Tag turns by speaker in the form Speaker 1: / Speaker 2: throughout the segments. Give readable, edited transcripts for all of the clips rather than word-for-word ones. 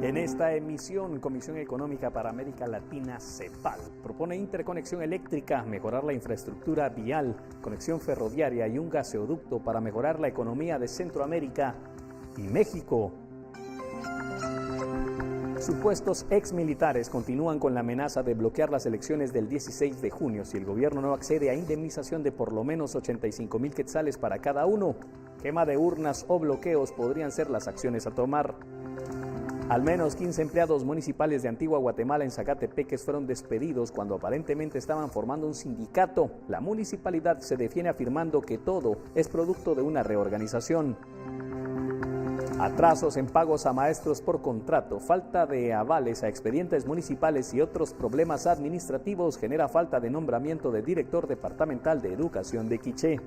Speaker 1: En esta emisión, Comisión Económica para América Latina, CEPAL, propone interconexión eléctrica, mejorar la infraestructura vial, conexión ferroviaria y un gaseoducto para mejorar la economía de Centroamérica y México. Supuestos exmilitares continúan con la amenaza de bloquear las elecciones del 16 de junio si el gobierno no accede a indemnización de por lo menos 85,000 quetzales para cada uno. Quema de urnas o bloqueos podrían ser las acciones a tomar. Al menos 15 empleados municipales de Antigua Guatemala en Zacatepeques fueron despedidos cuando aparentemente estaban formando un sindicato. La municipalidad se defiende afirmando que todo es producto de una reorganización. Atrasos en pagos a maestros por contrato, falta de avales a expedientes municipales y otros problemas administrativos genera falta de nombramiento de director departamental de educación de Quiché.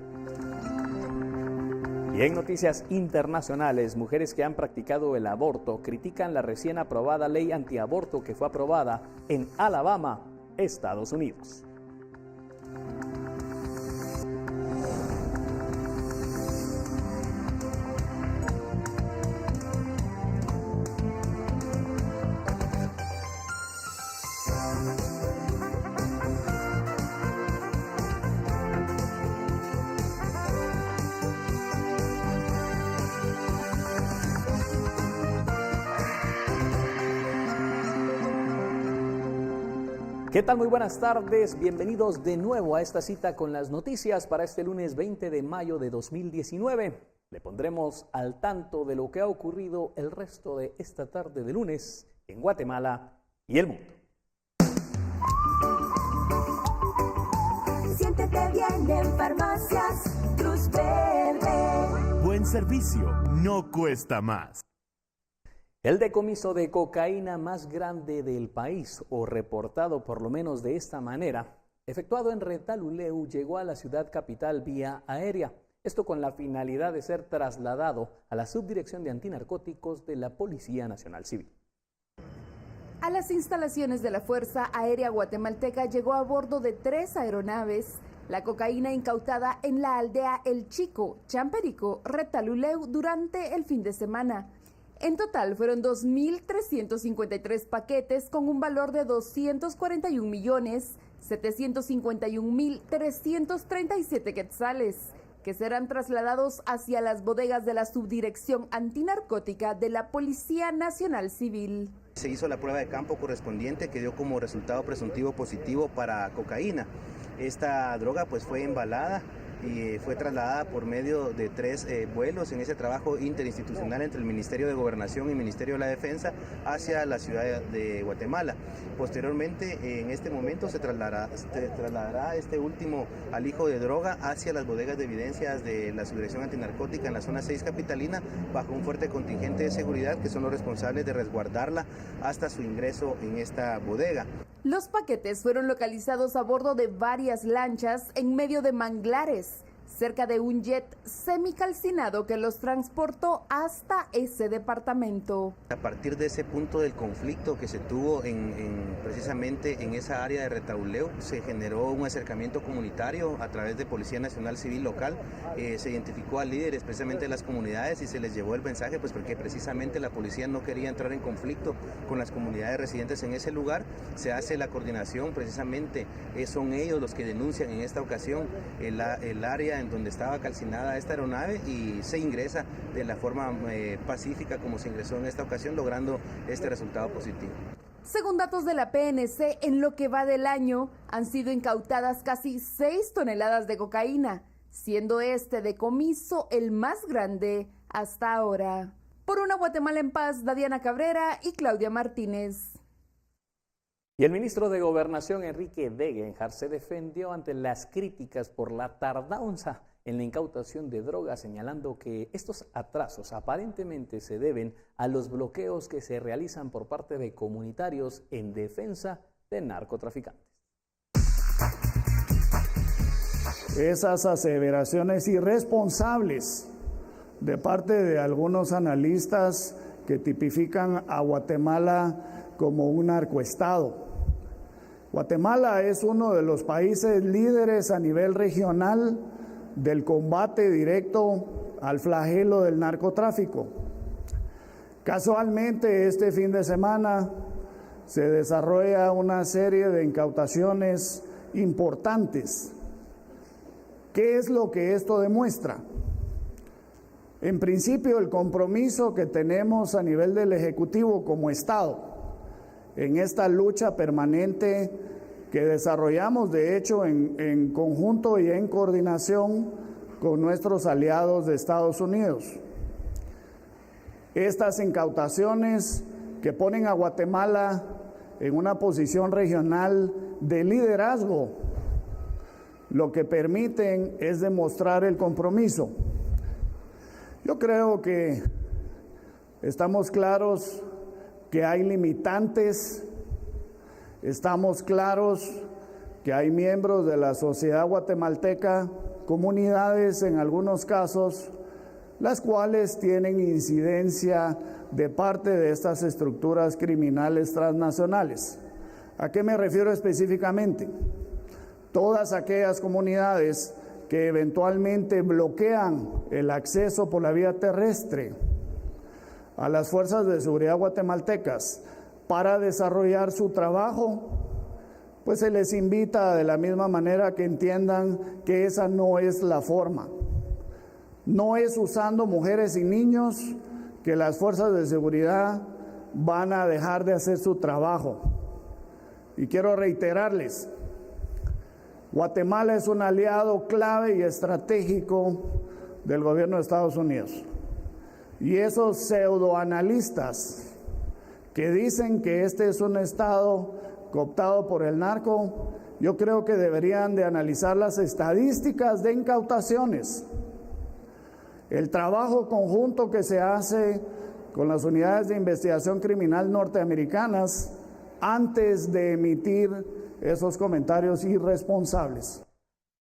Speaker 1: Y en noticias internacionales, mujeres que han practicado el aborto critican la recién aprobada ley antiaborto que fue aprobada en Alabama, Estados Unidos. ¿Qué tal? Muy buenas tardes, bienvenidos de nuevo a esta cita con las noticias para este lunes 20 de mayo de 2019. Le pondremos al tanto de lo que ha ocurrido el resto de esta tarde de lunes en Guatemala y el mundo.
Speaker 2: Siéntete bien en Farmacias Cruz Verde.
Speaker 3: Buen servicio, no cuesta más.
Speaker 1: El decomiso de cocaína más grande del país, o reportado por lo menos de esta manera, efectuado en Retalhuleu, llegó a la ciudad capital vía aérea. Esto con la finalidad de ser trasladado a la Subdirección de Antinarcóticos de la Policía Nacional Civil.
Speaker 4: A las instalaciones de la Fuerza Aérea Guatemalteca llegó a bordo de 3 aeronaves la cocaína incautada en la aldea El Chico, Champerico, Retalhuleu durante el fin de semana. En total fueron 2.353 paquetes con un valor de 241.751.337 quetzales, que serán trasladados hacia las bodegas de la Subdirección Antinarcótica de la Policía Nacional Civil.
Speaker 5: Se hizo la prueba de campo correspondiente que dio como resultado presuntivo positivo para cocaína. Esta droga pues fue embalada y fue trasladada por medio de 3 vuelos en ese trabajo interinstitucional entre el Ministerio de Gobernación y el Ministerio de la Defensa hacia la ciudad de Guatemala. Posteriormente, en este momento se trasladará este último alijo de droga hacia las bodegas de evidencias de la Subdirección Antinarcótica en la zona 6 capitalina bajo un fuerte contingente de seguridad que son los responsables de resguardarla hasta su ingreso en esta bodega.
Speaker 4: Los paquetes fueron localizados a bordo de varias lanchas en medio de manglares, cerca de un jet semicalcinado que los transportó hasta ese departamento.
Speaker 5: A partir de ese punto del conflicto que se tuvo precisamente en esa área de Retalhuleu, se generó un acercamiento comunitario a través de Policía Nacional Civil local. Se identificó a líderes precisamente de las comunidades y se les llevó el mensaje, pues porque precisamente la policía no quería entrar en conflicto con las comunidades residentes en ese lugar. Se hace la coordinación, precisamente son ellos los que denuncian en esta ocasión el área en donde estaba calcinada esta aeronave y se ingresa de la forma pacífica como se ingresó en esta ocasión, logrando este resultado positivo.
Speaker 4: Según datos de la PNC, en lo que va del año han sido incautadas casi 6 toneladas de cocaína, siendo este decomiso el más grande hasta ahora. Por una Guatemala en paz, Dadiana Cabrera y Claudia Martínez.
Speaker 1: Y el ministro de Gobernación, Enrique Degenhardt, se defendió ante las críticas por la tardanza en la incautación de drogas, señalando que estos atrasos aparentemente se deben a los bloqueos que se realizan por parte de comunitarios en defensa de narcotraficantes.
Speaker 6: Esas aseveraciones irresponsables de parte de algunos analistas que tipifican a Guatemala como un narcoestado. Guatemala es uno de los países líderes a nivel regional del combate directo al flagelo del narcotráfico. Casualmente, este fin de semana se desarrolla una serie de incautaciones importantes. ¿Qué es lo que esto demuestra? En principio, el compromiso que tenemos a nivel del Ejecutivo como Estado en esta lucha permanente que desarrollamos, de hecho, en conjunto y en coordinación con nuestros aliados de Estados Unidos. Estas incautaciones que ponen a Guatemala en una posición regional de liderazgo, lo que permiten es demostrar el compromiso. Yo creo que estamos claros que hay limitantes, estamos claros que hay miembros de la sociedad guatemalteca, comunidades en algunos casos, las cuales tienen incidencia de parte de estas estructuras criminales transnacionales. ¿A qué me refiero específicamente? Todas aquellas comunidades que eventualmente bloquean el acceso por la vía terrestre a las fuerzas de seguridad guatemaltecas para desarrollar su trabajo, pues se les invita de la misma manera que entiendan que esa no es la forma. No es usando mujeres y niños que las fuerzas de seguridad van a dejar de hacer su trabajo. Y quiero reiterarles, Guatemala es un aliado clave y estratégico del gobierno de Estados Unidos. Y esos pseudoanalistas que dicen que este es un estado cooptado por el narco, yo creo que deberían de analizar las estadísticas de incautaciones, el trabajo conjunto que se hace con las unidades de investigación criminal norteamericanas antes de emitir esos comentarios irresponsables.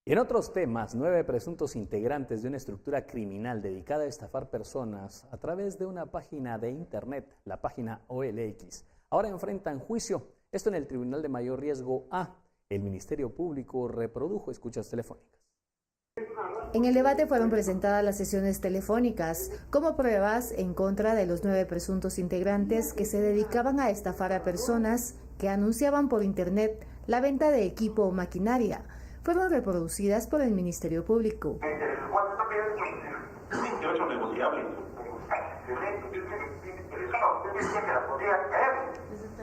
Speaker 1: En otros temas, 9 presuntos integrantes de una estructura criminal dedicada a estafar personas a través de una página de internet, la página OLX, ahora enfrentan juicio. Esto en el Tribunal de Mayor Riesgo A. El Ministerio Público reprodujo escuchas telefónicas.
Speaker 7: En el debate fueron presentadas las sesiones telefónicas como pruebas en contra de los 9 presuntos integrantes que se dedicaban a estafar a personas que anunciaban por internet la venta de equipo o maquinaria. Fueron reproducidas por el Ministerio Público.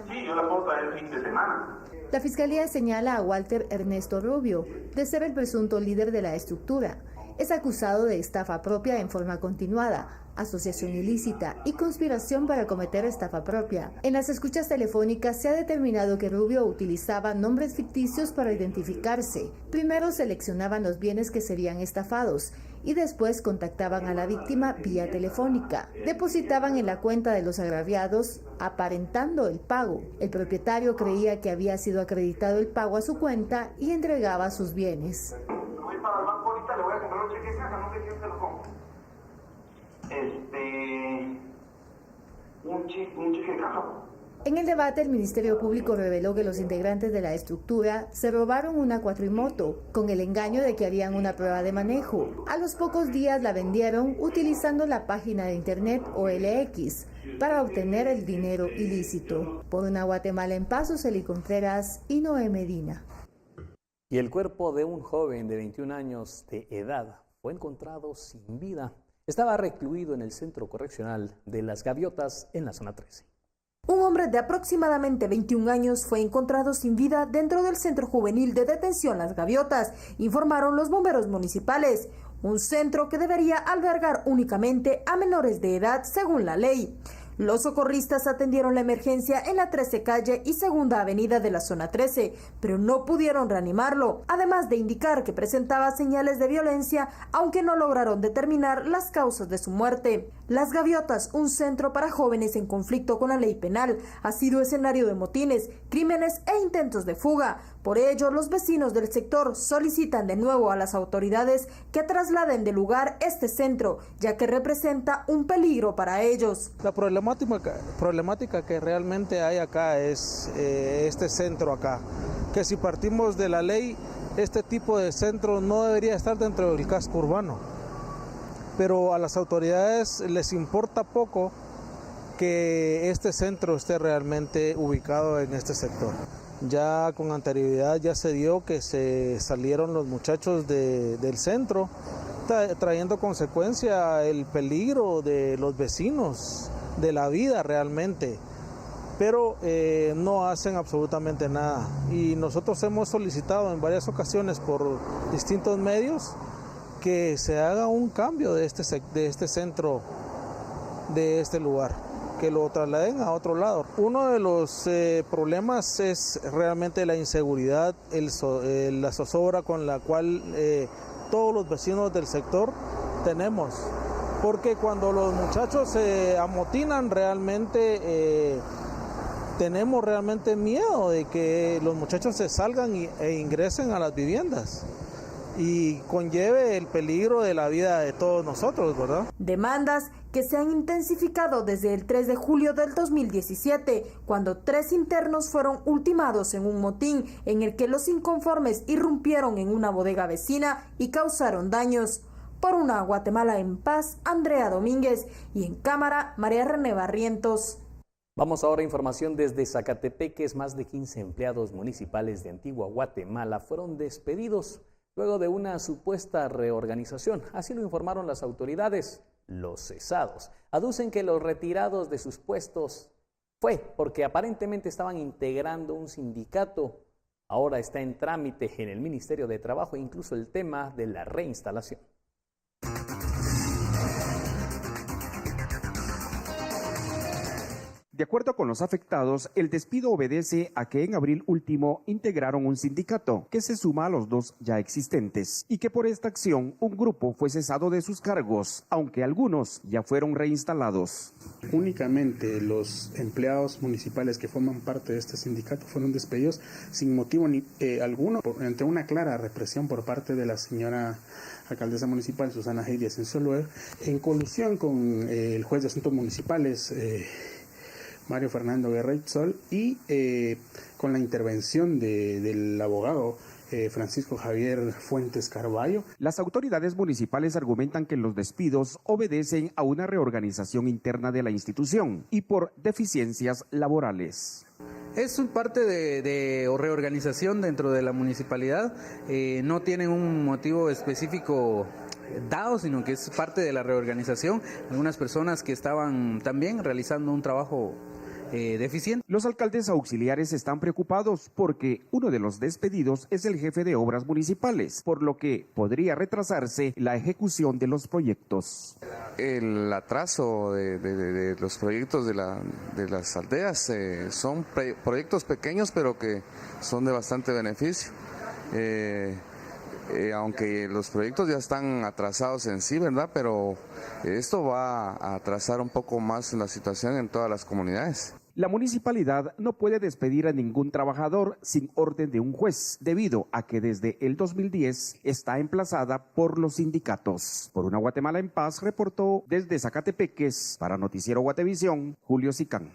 Speaker 8: Sí, yo la puedo traer el fin de semana.
Speaker 7: La Fiscalía señala a Walter Ernesto Rubio de ser el presunto líder de la estructura. Es acusado de estafa propia en forma continuada, asociación ilícita y conspiración para cometer estafa propia. En las escuchas telefónicas se ha determinado que Rubio utilizaba nombres ficticios para identificarse. Primero seleccionaban los bienes que serían estafados y después contactaban a la víctima vía telefónica. Depositaban en la cuenta de los agraviados aparentando el pago. El propietario creía que había sido acreditado el pago a su cuenta y entregaba sus bienes.
Speaker 8: Voy para el banco ahorita, le voy a comprar un cheque en casa, no sé quién se lo compra. Un cheque en caja.
Speaker 7: En el debate, el Ministerio Público reveló que los integrantes de la estructura se robaron una cuatrimoto con el engaño de que harían una prueba de manejo. A los pocos días la vendieron utilizando la página de internet OLX para obtener el dinero ilícito. Por una Guatemala en Paz, Eli Contreras y Noé Medina.
Speaker 1: Y el cuerpo de un joven de 21 años de edad fue encontrado sin vida. Estaba recluido en el Centro Correccional de Las Gaviotas en la zona 13.
Speaker 9: Un hombre de aproximadamente 21 años fue encontrado sin vida dentro del Centro Juvenil de Detención Las Gaviotas, informaron los bomberos municipales, un centro que debería albergar únicamente a menores de edad según la ley. Los socorristas atendieron la emergencia en la 13 calle y segunda avenida de la zona 13, pero no pudieron reanimarlo, además de indicar que presentaba señales de violencia, aunque no lograron determinar las causas de su muerte. Las Gaviotas, un centro para jóvenes en conflicto con la ley penal, ha sido escenario de motines, crímenes e intentos de fuga. Por ello, los vecinos del sector solicitan de nuevo a las autoridades que trasladen del lugar este centro, ya que representa un peligro para ellos.
Speaker 10: La problemática que realmente hay acá es este centro acá, que si partimos de la ley, este tipo de centro no debería estar dentro del casco urbano, pero a las autoridades les importa poco que este centro esté realmente ubicado en este sector. Ya con anterioridad ya se dio que se salieron los muchachos del centro, trayendo consecuencia el peligro de los vecinos, de la vida realmente, pero no hacen absolutamente nada. Y nosotros hemos solicitado en varias ocasiones por distintos medios que se haga un cambio de este centro, de este lugar, que lo trasladen a otro lado. Uno de los problemas es realmente la inseguridad, la zozobra con la cual todos los vecinos del sector tenemos, porque cuando los muchachos se amotinan realmente tenemos realmente miedo de que los muchachos se salgan e ingresen a las viviendas y conlleve el peligro de la vida de todos nosotros, ¿verdad?
Speaker 9: Demandas que se han intensificado desde el 3 de julio del 2017, cuando 3 internos fueron ultimados en un motín en el que los inconformes irrumpieron en una bodega vecina y causaron daños. Por una Guatemala en paz, Andrea Domínguez, y en cámara, María René Barrientos.
Speaker 1: Vamos ahora a información desde Zacatepeques. Más de 15 empleados municipales de Antigua Guatemala fueron despedidos luego de una supuesta reorganización. Así lo informaron las autoridades. Los cesados aducen que los retirados de sus puestos fue porque aparentemente estaban integrando un sindicato. Ahora está en trámite en el Ministerio de Trabajo incluso el tema de la reinstalación.
Speaker 11: De acuerdo con los afectados, el despido obedece a que en abril último integraron un sindicato que se suma a los 2 ya existentes y que por esta acción un grupo fue cesado de sus cargos, aunque algunos ya fueron reinstalados.
Speaker 12: Únicamente los empleados municipales que forman parte de este sindicato fueron despedidos sin motivo alguno, ante una clara represión por parte de la señora alcaldesa municipal Susana Heidi Asensio Loer, en colusión con el juez de asuntos municipales Mario Fernando Guerrero y con la intervención del abogado Francisco Javier Fuentes Carballo.
Speaker 11: Las autoridades municipales argumentan que los despidos obedecen a una reorganización interna de la institución y por deficiencias laborales.
Speaker 13: Es parte de reorganización dentro de la municipalidad, no tienen un motivo específico dado, sino que es parte de la reorganización. Algunas personas que estaban también realizando un trabajo deficiente.
Speaker 11: Los alcaldes auxiliares están preocupados porque uno de los despedidos es el jefe de obras municipales, por lo que podría retrasarse la ejecución de los proyectos.
Speaker 14: El atraso de los proyectos de las aldeas son proyectos pequeños pero que son de bastante beneficio. Aunque los proyectos ya están atrasados en sí, ¿verdad? Pero esto va a atrasar un poco más la situación en todas las comunidades.
Speaker 11: La municipalidad no puede despedir a ningún trabajador sin orden de un juez, debido a que desde el 2010 está emplazada por los sindicatos. Por una Guatemala en paz, reportó desde Zacatepeques para Noticiero Guatevisión, Julio Sicán.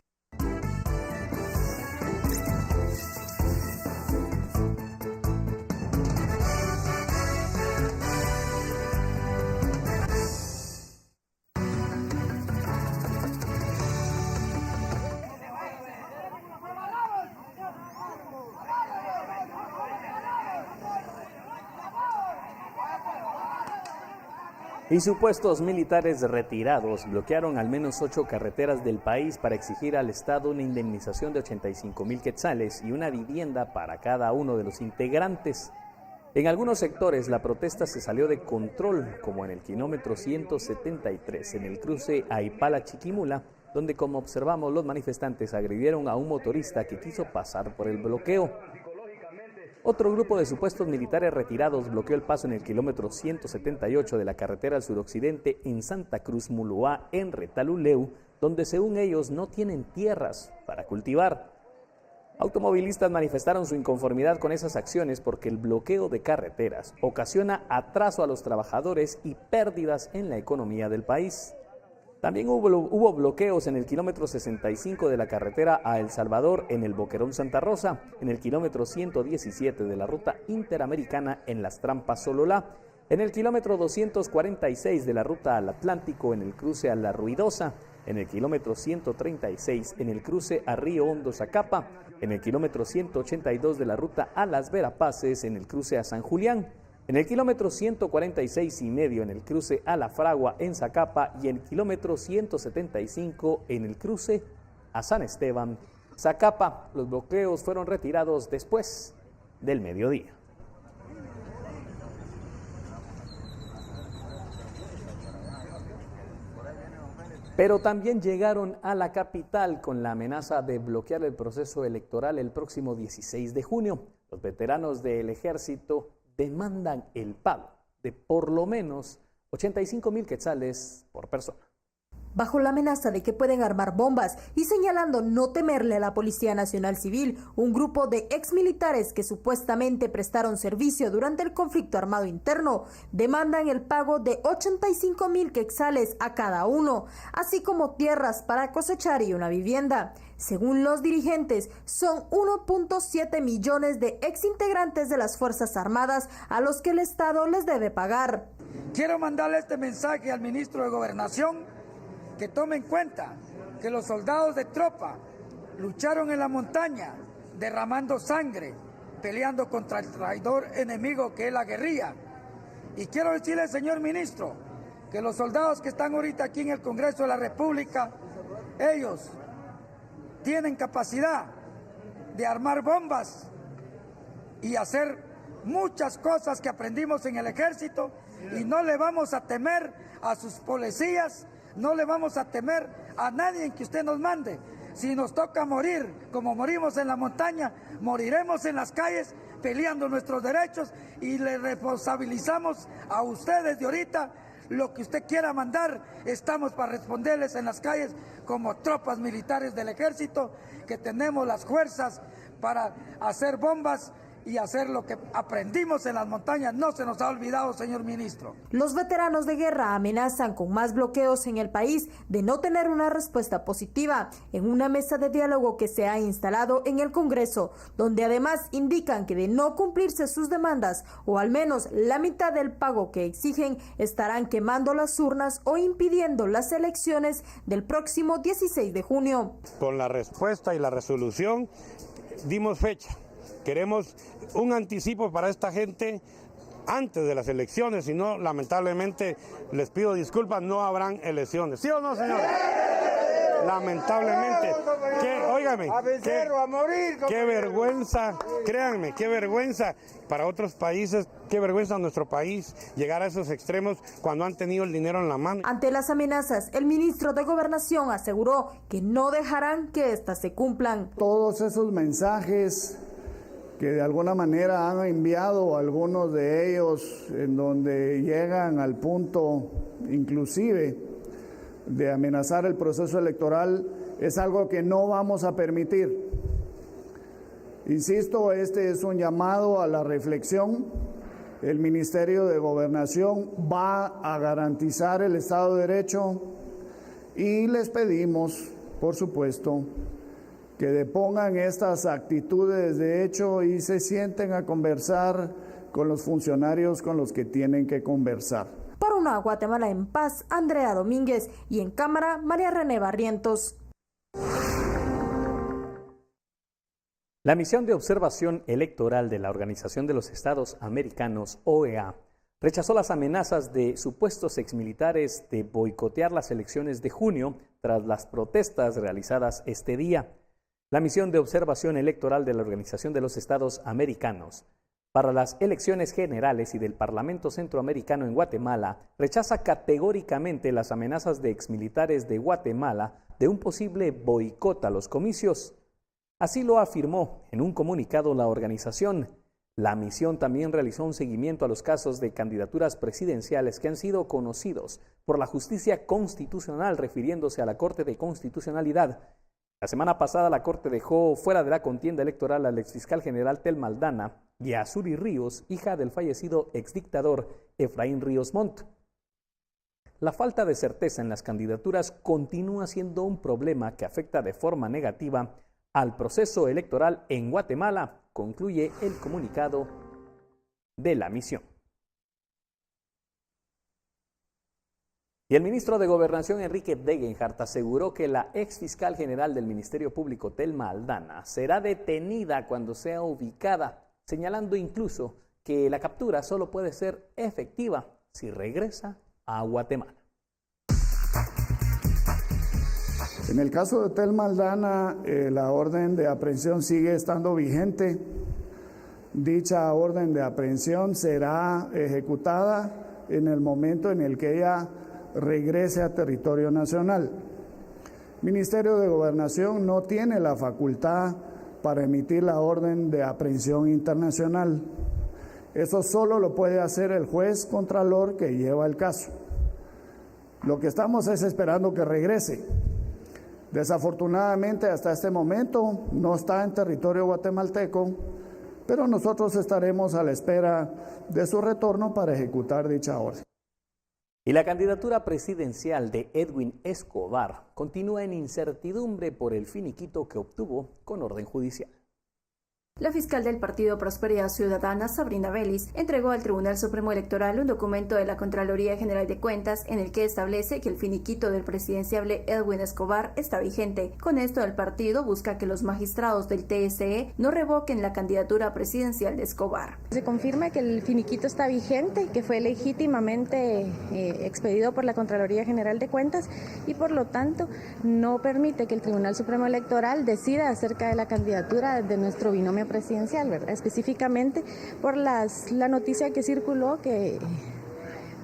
Speaker 1: Y supuestos militares retirados bloquearon al menos 8 carreteras del país para exigir al Estado una indemnización de 85,000 quetzales y una vivienda para cada uno de los integrantes. En algunos sectores la protesta se salió de control, como en el kilómetro 173, en el cruce Aipala-Chiquimula, donde, como observamos, los manifestantes agredieron a un motorista que quiso pasar por el bloqueo. Otro grupo de supuestos militares retirados bloqueó el paso en el kilómetro 178 de la carretera al suroccidente en Santa Cruz Muluá, en Retaluleu, donde según ellos no tienen tierras para cultivar. Automovilistas manifestaron su inconformidad con esas acciones porque el bloqueo de carreteras ocasiona atraso a los trabajadores y pérdidas en la economía del país. También hubo bloqueos en el kilómetro 65 de la carretera a El Salvador, en el Boquerón Santa Rosa, en el kilómetro 117 de la ruta interamericana en Las Trampas Sololá, en el kilómetro 246 de la ruta al Atlántico, en el cruce a La Ruidosa, en el kilómetro 136 en el cruce a Río Hondo Zacapa, en el kilómetro 182 de la ruta a Las Verapaces en el cruce a San Julián, en el kilómetro 146,5 en el cruce a La Fragua en Zacapa y en el kilómetro 175 en el cruce a San Esteban, Zacapa. Los bloqueos fueron retirados después del mediodía. Pero también llegaron a la capital con la amenaza de bloquear el proceso electoral el próximo 16 de junio. Los veteranos del ejército demandan el pago de por lo menos 85,000 quetzales por persona.
Speaker 9: Bajo la amenaza de que pueden armar bombas y señalando no temerle a la Policía Nacional Civil, un grupo de exmilitares que supuestamente prestaron servicio durante el conflicto armado interno demandan el pago de 85,000 quetzales a cada uno, así como tierras para cosechar y una vivienda. Según los dirigentes, son 1.7 millones de exintegrantes de las Fuerzas Armadas a los que el Estado les debe pagar.
Speaker 15: Quiero mandarle este mensaje al ministro de Gobernación, que tome en cuenta que los soldados de tropa lucharon en la montaña, derramando sangre, peleando contra el traidor enemigo que es la guerrilla. Y quiero decirle, señor ministro, que los soldados que están ahorita aquí en el Congreso de la República, ellos tienen capacidad de armar bombas y hacer muchas cosas que aprendimos en el ejército, y no le vamos a temer a sus policías, no le vamos a temer a nadie en que usted nos mande. Si nos toca morir, como morimos en la montaña, moriremos en las calles peleando nuestros derechos, y le responsabilizamos a ustedes de ahorita. Lo que usted quiera mandar, estamos para responderles en las calles como tropas militares del ejército, que tenemos las fuerzas para hacer bombas y hacer lo que aprendimos en las montañas. No se nos ha olvidado, señor ministro.
Speaker 9: Los veteranos de guerra amenazan con más bloqueos en el país de no tener una respuesta positiva en una mesa de diálogo que se ha instalado en el Congreso, donde además indican que de no cumplirse sus demandas, o al menos la mitad del pago que exigen, estarán quemando las urnas o impidiendo las elecciones del próximo 16 de junio.
Speaker 16: Con la respuesta y la resolución dimos fecha. Queremos un anticipo para esta gente antes de las elecciones, si no, lamentablemente, les pido disculpas, no habrán elecciones. ¿Sí o no, señor? Lamentablemente. Óigame, qué vergüenza, créanme, qué vergüenza para otros países, qué vergüenza a nuestro país llegar a esos extremos cuando han tenido el dinero en la mano.
Speaker 9: Ante las amenazas, el ministro de Gobernación aseguró que no dejarán que éstas se cumplan.
Speaker 6: Todos esos mensajes que de alguna manera han enviado algunos de ellos, en donde llegan al punto inclusive de amenazar el proceso electoral, es algo que no vamos a permitir. Insisto, este es un llamado a la reflexión. El Ministerio de Gobernación va a garantizar el Estado de Derecho y les pedimos, por supuesto, que depongan estas actitudes de hecho y se sienten a conversar con los funcionarios con los que tienen que conversar.
Speaker 9: Para una Guatemala en paz, Andrea Domínguez, y en cámara, María René Barrientos.
Speaker 1: La misión de observación electoral de la Organización de los Estados Americanos, OEA, rechazó las amenazas de supuestos exmilitares de boicotear las elecciones de junio tras las protestas realizadas este día. La misión de observación electoral de la Organización de los Estados Americanos para las elecciones generales y del Parlamento Centroamericano en Guatemala rechaza categóricamente las amenazas de exmilitares de Guatemala de un posible boicot a los comicios. Así lo afirmó en un comunicado la organización. La misión también realizó un seguimiento a los casos de candidaturas presidenciales que han sido conocidos por la justicia constitucional, refiriéndose a la Corte de Constitucionalidad. La semana pasada la Corte dejó fuera de la contienda electoral al exfiscal general Telma Aldana y a Suri Ríos, hija del fallecido exdictador Efraín Ríos Montt. La falta de certeza en las candidaturas continúa siendo un problema que afecta de forma negativa al proceso electoral en Guatemala, concluye el comunicado de la misión. Y el ministro de Gobernación, Enrique Degenhardt, aseguró que la ex fiscal general del Ministerio Público, Telma Aldana, será detenida cuando sea ubicada, señalando incluso que la captura solo puede ser efectiva si regresa a Guatemala.
Speaker 6: En el caso de Telma Aldana, la orden de aprehensión sigue estando vigente. Dicha orden de aprehensión será ejecutada en el momento en el que ella regrese a territorio nacional. El Ministerio de Gobernación no tiene la facultad para emitir la orden de aprehensión internacional. Eso solo lo puede hacer el juez contralor que lleva el caso. Lo que estamos es esperando que regrese. Desafortunadamente, hasta este momento no está en territorio guatemalteco, pero nosotros estaremos a la espera de su retorno para ejecutar dicha orden.
Speaker 1: Y la candidatura presidencial de Edwin Escobar continúa en incertidumbre por el finiquito que obtuvo con orden judicial.
Speaker 17: La fiscal del Partido Prosperidad Ciudadana, Sabrina Vélez, entregó al Tribunal Supremo Electoral un documento de la Contraloría General de Cuentas en el que establece que el finiquito del presidenciable Edwin Escobar está vigente. Con esto, el partido busca que los magistrados del TSE no revoquen la candidatura presidencial de Escobar.
Speaker 18: Se confirma que el finiquito está vigente, que fue legítimamente expedido por la Contraloría General de Cuentas y por lo tanto no permite que el Tribunal Supremo Electoral decida acerca de la candidatura de nuestro binomio presidencial, ¿verdad? Específicamente por la noticia que circuló que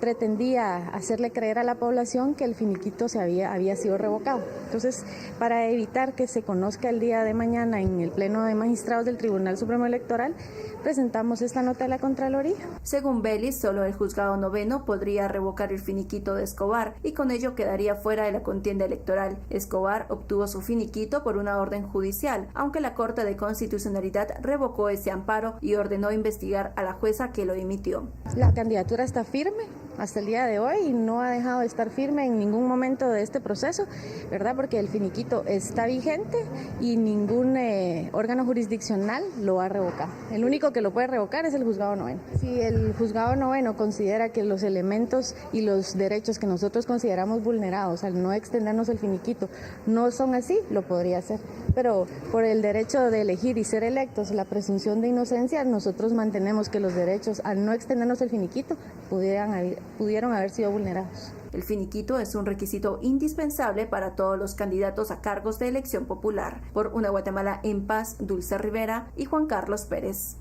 Speaker 18: pretendía hacerle creer a la población que el finiquito había sido revocado. Entonces, para evitar que se conozca el día de mañana en el Pleno de Magistrados del Tribunal Supremo Electoral, presentamos esta nota de la Contraloría.
Speaker 17: Según Vélez, solo el Juzgado Noveno podría revocar el finiquito de Escobar y con ello quedaría fuera de la contienda electoral. Escobar obtuvo su finiquito por una orden judicial, aunque la Corte de Constitucionalidad revocó ese amparo y ordenó investigar a la jueza que lo emitió.
Speaker 18: La candidatura está firme hasta el día de hoy y no ha dejado de estar firme en ningún momento de este proceso, ¿verdad? Porque el finiquito está vigente y ningún órgano jurisdiccional lo ha revocado. El único que lo puede revocar es el Juzgado Noveno. Si el Juzgado Noveno considera que los elementos y los derechos que nosotros consideramos vulnerados al no extendernos el finiquito no son así, lo podría hacer. Pero por el derecho de elegir y ser electos, la presunción de inocencia, nosotros mantenemos que los derechos al no extendernos el finiquito pudieron haber sido vulnerados.
Speaker 17: El finiquito es un requisito indispensable para todos los candidatos a cargos de elección popular. Por una Guatemala en paz, Dulce Rivera y Juan Carlos Pérez.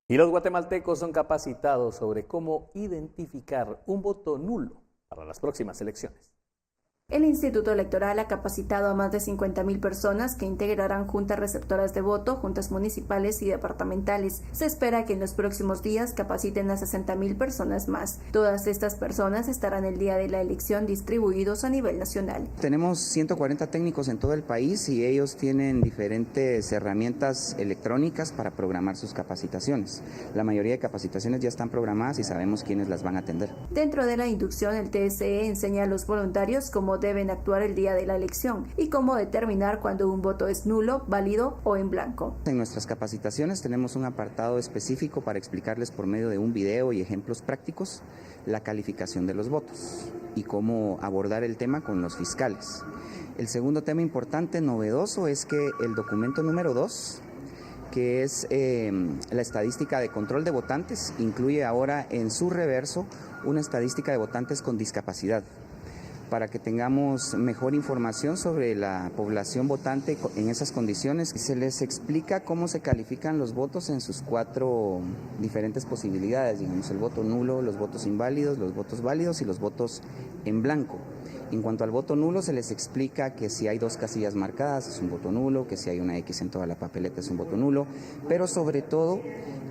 Speaker 1: Y los guatemaltecos son capacitados sobre cómo identificar un voto nulo para las próximas elecciones.
Speaker 17: El Instituto Electoral ha capacitado a más de 50,000 personas que integrarán juntas receptoras de voto, juntas municipales y departamentales. Se espera que en los próximos días capaciten a 60,000 personas más. Todas estas personas estarán el día de la elección distribuidos a nivel nacional.
Speaker 19: Tenemos 140 técnicos en todo el país y ellos tienen diferentes herramientas electrónicas para programar sus capacitaciones. La mayoría de capacitaciones ya están programadas y sabemos quiénes las van a atender.
Speaker 17: Dentro de la inducción, el TSE enseña a los voluntarios cómo deben actuar el día de la elección y cómo determinar cuando un voto es nulo, válido o en blanco.
Speaker 19: En nuestras capacitaciones tenemos un apartado específico para explicarles por medio de un video y ejemplos prácticos la calificación de los votos y cómo abordar el tema con los fiscales. El segundo tema importante, novedoso, es que el documento número 2, que es la estadística de control de votantes, incluye ahora en su reverso una estadística de votantes con discapacidad, para que tengamos mejor información sobre la población votante en esas condiciones. Se les explica cómo se califican los votos en sus 4 diferentes posibilidades, digamos, el voto nulo, los votos inválidos, los votos válidos y los votos en blanco. En cuanto al voto nulo, se les explica que si hay 2 casillas marcadas es un voto nulo, que si hay una X en toda la papeleta es un voto nulo, pero sobre todo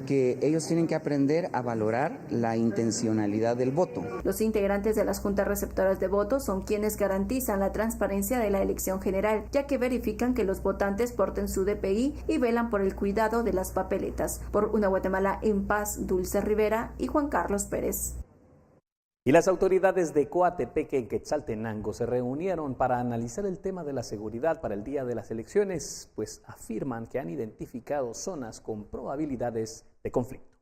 Speaker 19: que ellos tienen que aprender a valorar la intencionalidad del voto.
Speaker 17: Los integrantes de las juntas receptoras de votos son quienes garantizan la transparencia de la elección general, ya que verifican que los votantes porten su DPI y velan por el cuidado de las papeletas. Por una Guatemala en paz, Dulce Rivera y Juan Carlos Pérez.
Speaker 1: Y las autoridades de Coatepeque en Quetzaltenango se reunieron para analizar el tema de la seguridad para el día de las elecciones, pues afirman que han identificado zonas con probabilidades de conflicto.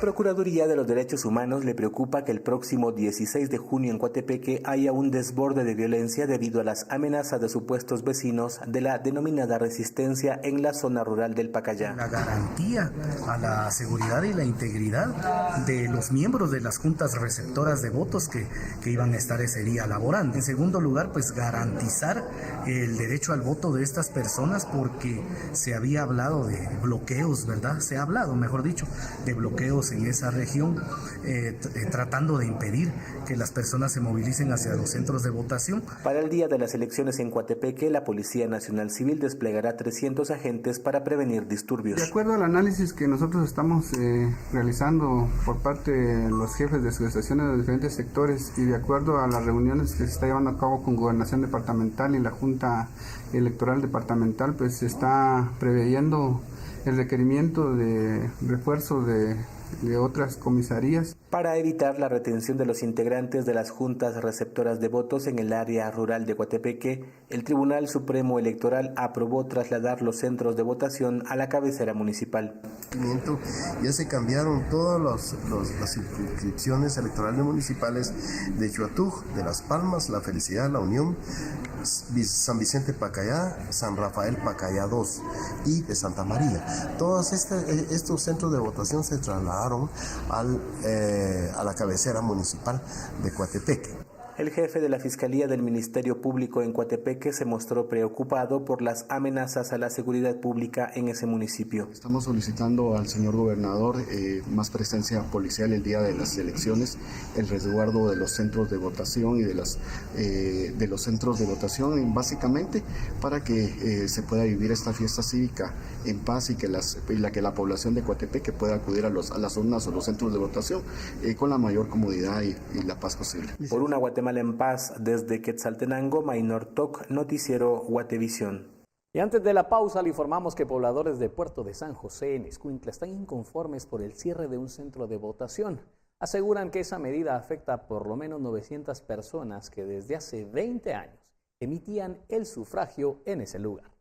Speaker 20: Procuraduría de los Derechos Humanos le preocupa que el próximo 16 de junio en Coatepeque haya un desborde de violencia debido a las amenazas de supuestos vecinos de la denominada resistencia en la zona rural del Pacayá.
Speaker 21: La garantía a la seguridad y la integridad de los miembros de las juntas receptoras de votos que iban a estar ese día laborando. En segundo lugar, pues garantizar el derecho al voto de estas personas, porque se había hablado de bloqueos, ¿verdad? Se ha hablado, mejor dicho, de bloqueos en esa región, tratando de impedir que las personas se movilicen hacia los centros de votación.
Speaker 20: Para el día de las elecciones en Coatepeque, la Policía Nacional Civil desplegará 300 agentes para prevenir disturbios.
Speaker 22: De acuerdo al análisis que nosotros estamos realizando por parte de los jefes de asociaciones de diferentes sectores y de acuerdo a las reuniones que se está llevando a cabo con Gobernación Departamental y la Junta Electoral Departamental, pues se está preveyendo el requerimiento de refuerzo de otras comisarías.
Speaker 20: Para evitar la retención de los integrantes de las juntas receptoras de votos en el área rural de Coatepeque, el Tribunal Supremo Electoral aprobó trasladar los centros de votación a la cabecera municipal.
Speaker 23: Ya se cambiaron todas las circunscripciones electorales municipales de Chuatuj, de Las Palmas, La Felicidad, La Unión, San Vicente Pacayá, San Rafael Pacayá 2 y de Santa María. Todos estos centros de votación se trasladaron a la cabecera municipal de Coatepeque.
Speaker 20: El jefe de la Fiscalía del Ministerio Público en Coatepeque se mostró preocupado por las amenazas a la seguridad pública en ese municipio.
Speaker 24: Estamos solicitando al señor gobernador más presencia policial el día de las elecciones, el resguardo de los centros de votación y de los centros de votación básicamente para que se pueda vivir esta fiesta cívica en paz y que la población de Coatepeque pueda acudir a las urnas o los centros de votación con la mayor comodidad y la paz posible.
Speaker 20: Por una Guatemala en paz, desde Quetzaltenango, Maynor Toc, noticiero Guatevisión.
Speaker 1: Y antes de la pausa le informamos que pobladores de Puerto de San José en Escuintla están inconformes por el cierre de un centro de votación. Aseguran que esa medida afecta a por lo menos 900 personas que desde hace 20 años emitían el sufragio en ese lugar.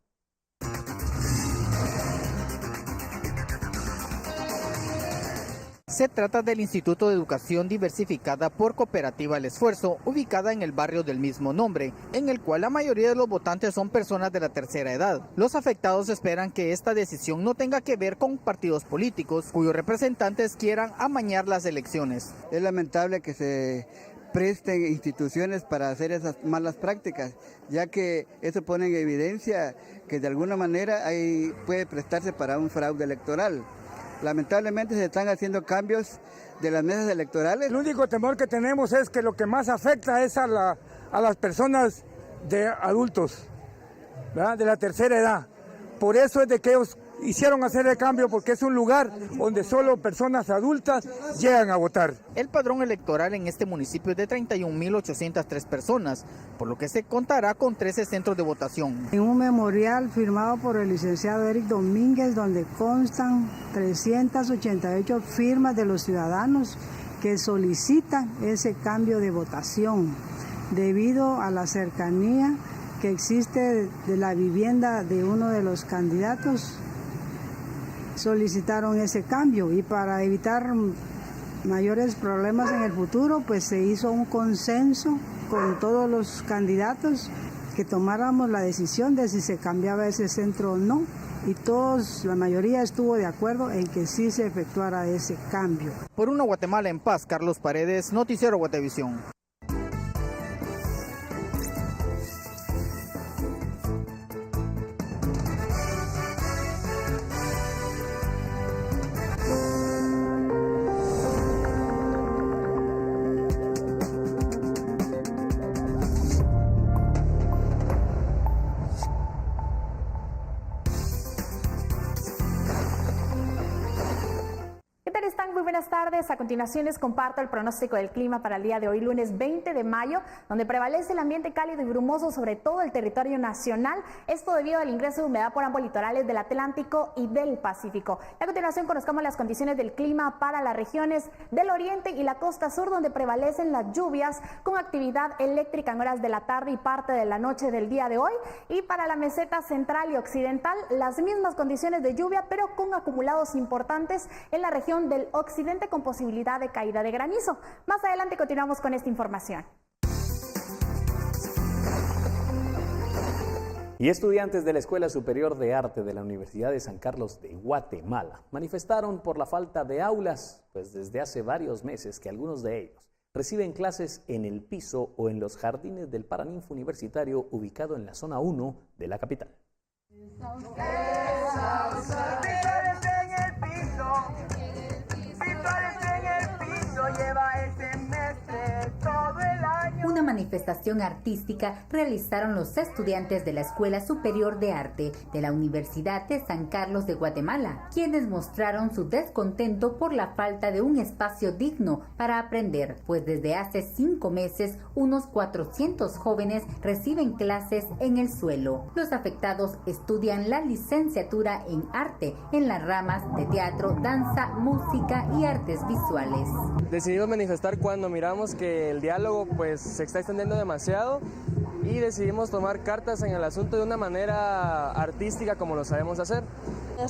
Speaker 25: Se trata del Instituto de Educación Diversificada por Cooperativa El Esfuerzo, ubicada en el barrio del mismo nombre, en el cual la mayoría de los votantes son personas de la tercera edad. Los afectados esperan que esta decisión no tenga que ver con partidos políticos, cuyos representantes quieran amañar las elecciones.
Speaker 26: Es lamentable que se presten instituciones para hacer esas malas prácticas, ya que eso pone en evidencia que de alguna manera puede prestarse para un fraude electoral. Lamentablemente se están haciendo cambios de las mesas electorales.
Speaker 15: El único temor que tenemos es que lo que más afecta es a las personas de adultos, ¿verdad? De la tercera edad. Por eso es de que ellos hicieron hacer el cambio, porque es un lugar donde solo personas adultas llegan a votar.
Speaker 25: El padrón electoral en este municipio es de 31.803 personas, por lo que se contará con 13 centros de votación.
Speaker 27: En un memorial firmado por el licenciado Eric Domínguez, donde constan 388 firmas de los ciudadanos que solicitan ese cambio de votación, debido a la cercanía que existe de la vivienda de uno de los candidatos. Solicitaron ese cambio y para evitar mayores problemas en el futuro, pues se hizo un consenso con todos los candidatos que tomáramos la decisión de si se cambiaba ese centro o no, y la mayoría estuvo de acuerdo en que sí se efectuara ese cambio.
Speaker 25: Por una Guatemala en paz, Carlos Paredes, noticiero Guatevisión.
Speaker 2: lunes. A continuación les comparto el pronóstico del clima para el día de hoy, lunes 20 de mayo, donde prevalece el ambiente cálido y brumoso sobre todo el territorio nacional. Esto debido al ingreso de humedad por ambos litorales del Atlántico y del Pacífico. A continuación conozcamos las condiciones del clima para las regiones del oriente y la costa sur, donde prevalecen las lluvias con actividad eléctrica en horas de la tarde y parte de la noche del día de hoy. Y para la meseta central y occidental, las mismas condiciones de lluvia, pero con acumulados importantes en la región del occidente con posibilidad de caída de granizo. Más adelante continuamos con esta información.
Speaker 1: Y estudiantes de la Escuela Superior de Arte de la Universidad de San Carlos de Guatemala manifestaron por la falta de aulas, pues desde hace varios meses que algunos de ellos reciben clases en el piso o en los jardines del Paraninfo Universitario ubicado en la zona 1 de la capital.
Speaker 3: Una manifestación artística realizaron los estudiantes de la Escuela Superior de Arte de la Universidad de San Carlos de Guatemala, quienes mostraron su descontento por la falta de un espacio digno para aprender, pues desde hace 5 meses unos 400 jóvenes reciben clases en el suelo. Los afectados estudian la licenciatura en arte en las ramas de teatro, danza, música y artes visuales.
Speaker 4: Decidimos manifestar cuando miramos que el diálogo pues se está extendiendo demasiado y decidimos tomar cartas en el asunto de una manera artística como lo sabemos hacer.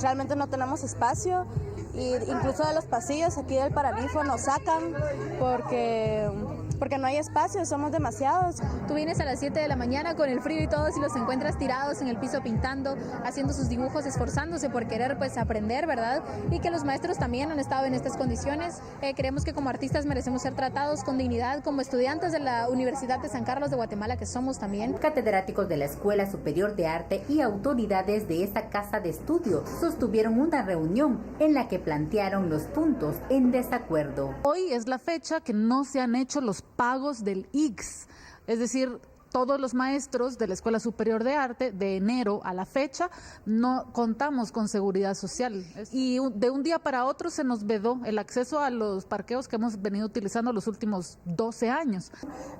Speaker 5: Realmente no tenemos espacio y incluso de los pasillos aquí del Paraninfo nos sacan porque no hay espacio, somos demasiados.
Speaker 7: Tú vienes a las 7 de la mañana con el frío y todo, y los encuentras tirados en el piso pintando, haciendo sus dibujos, esforzándose por querer pues aprender, ¿verdad? Y que los maestros también han estado en estas condiciones. Creemos que como artistas merecemos ser tratados con dignidad, como estudiantes de la Universidad de San Carlos de Guatemala, que somos también.
Speaker 3: Catedráticos de la Escuela Superior de Arte y autoridades de esta casa de estudio sostuvieron una reunión en la que plantearon los puntos en desacuerdo.
Speaker 8: Hoy es la fecha que no se han hecho los pagos del IX, es decir, todos los maestros de la Escuela Superior de Arte, de enero a la fecha, no contamos con seguridad social. Y de un día para otro se nos vedó el acceso a los parqueos que hemos venido utilizando los últimos 12 años.